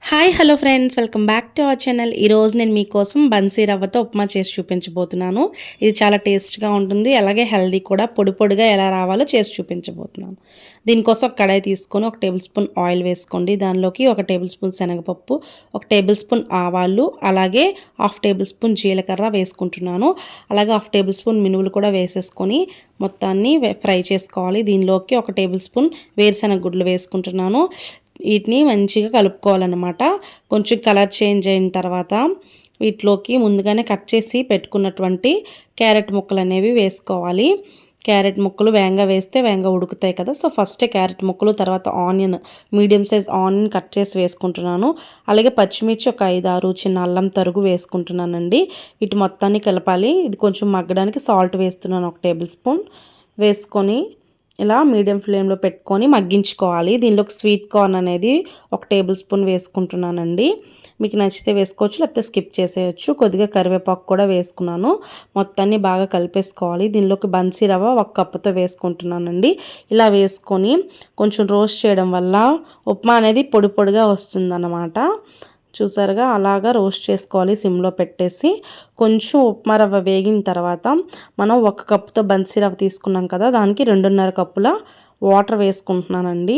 Hi hello friends, welcome back to our channel. ఈరోజు నేను మీకోసం బన్సీ రవ్వతో ఉప్మా చేసి చూపించబోతున్నాను. ఇది చాలా టేస్ట్గా ఉంటుంది, అలాగే హెల్దీ కూడా. పొడి పొడిగా ఎలా రావాలో చేసి చూపించబోతున్నాను. దీనికోసం ఒక కడాయి తీసుకొని 1 టేబుల్ స్పూన్ ఆయిల్ వేసుకోండి. దానిలోకి 1 టేబుల్ స్పూన్ శనగపప్పు, 1 టేబుల్ స్పూన్ ఆవాలు, అలాగే 1/2 టేబుల్ స్పూన్ జీలకర్ర వేసుకుంటున్నాను. అలాగే 1/2 టేబుల్ స్పూన్ మినువులు కూడా వేసేసుకొని మొత్తాన్ని ఫ్రై చేసుకోవాలి. దీనిలోకి 1 టేబుల్ స్పూన్ వేరుశనగ గుడ్లు వేసుకుంటున్నాను. వీటిని మంచిగా కలుపుకోవాలన్నమాట. కొంచెం కలర్ చేంజ్ అయిన తర్వాత వీటిలోకి ముందుగానే కట్ చేసి పెట్టుకున్నటువంటి క్యారెట్ ముక్కలు అనేవి వేసుకోవాలి. క్యారెట్ ముక్కలు వేగంగా వేస్తే వేగంగా ఉడుకుతాయి కదా. సో ఫస్టే క్యారెట్ ముక్కలు, తర్వాత onion, medium size onion cut చేసి వేసుకుంటున్నాను. అలాగే పచ్చిమిర్చి ఒక 5-6 చిన్న అల్లం తరుగు వేసుకుంటున్నానండి. వీటి మొత్తాన్ని కలపాలి. ఇది కొంచెం మగ్గడానికి సాల్ట్ వేస్తున్నాను 1 టేబుల్ స్పూన్ వేసుకొని ఇలా మీడియం ఫ్లేమ్లో పెట్టుకొని మగ్గించుకోవాలి. దీనిలోకి స్వీట్ కార్న్ అనేది 1 టేబుల్ స్పూన్ వేసుకుంటున్నానండి. మీకు నచ్చితే వేసుకోవచ్చు, లేకపోతే స్కిప్ చేసేయచ్చు. కొద్దిగా కరివేపాకు కూడా వేసుకున్నాను. మొత్తాన్ని బాగా కలిపేసుకోవాలి. దీనిలోకి బన్సీ రవ్వ 1 కప్పుతో వేసుకుంటున్నానండి. ఇలా వేసుకొని కొంచెం రోస్ట్ చేయడం వల్ల ఉప్మా అనేది పొడి పొడిగా వస్తుందన్నమాట. చూసారుగా, అలాగా రోస్ట్ చేసుకోవాలి సిమ్లో పెట్టేసి. కొంచెం ఉప్మా రవ్వ వేగిన తర్వాత మనం 1 కప్పుతో బన్సీ రవ్వ తీసుకున్నాం కదా, దానికి 2.5 కప్పుల వాటర్ వేసుకుంటున్నానండి.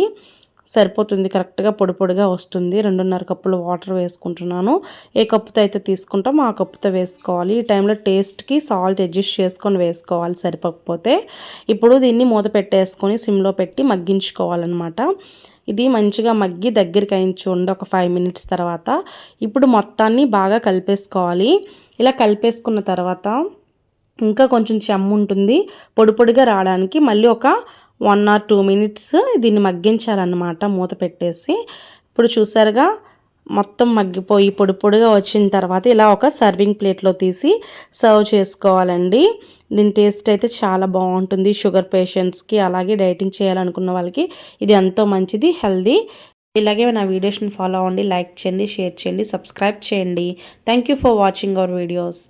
సరిపోతుంది, కరెక్ట్గా పొడి పొడిగా వస్తుంది. 2.5 కప్పుల వాటర్ వేసుకుంటున్నాను. ఏ కప్పుతో అయితే తీసుకుంటామో ఆ కప్పుతో వేసుకోవాలి. ఈ టైంలో టేస్ట్కి సాల్ట్ అడ్జస్ట్ చేసుకొని వేసుకోవాలి సరిపోకపోతే. ఇప్పుడు దీన్ని మూత పెట్టేసుకొని సిమ్లో పెట్టి మగ్గించుకోవాలన్నమాట. ఇది మంచిగా మగ్గి దగ్గరికి అయింది చూడండి ఒక 5 మినిట్స్ తర్వాత. ఇప్పుడు మొత్తాన్ని బాగా కలిపేసుకోవాలి. ఇలా కలిపేసుకున్న తర్వాత ఇంకా కొంచెం చెమ్ము ఉంటుంది, పొడి పొడిగా రావడానికి మళ్ళీ ఒక 1 or 2 మినిట్స్ దీన్ని మగ్గించాలన్నమాట మూత పెట్టేసి. ఇప్పుడు చూసారుగా, మొత్తం మగ్గిపోయి పొడి పొడిగా వచ్చిన తర్వాత ఇలా ఒక సర్వింగ్ ప్లేట్లో తీసి సర్వ్ చేసుకోవాలండి. దీని టేస్ట్ అయితే చాలా బాగుంటుంది. షుగర్ పేషెంట్స్కి, అలాగే డైటింగ్ చేయాలనుకున్న వాళ్ళకి ఇది ఎంతో మంచిది, హెల్దీ. ఇలాగే నా వీడియోస్ని ఫాలో అవ్వండి, లైక్ చేయండి, షేర్ చేయండి, సబ్స్క్రైబ్ చేయండి. Thank you for watching our videos.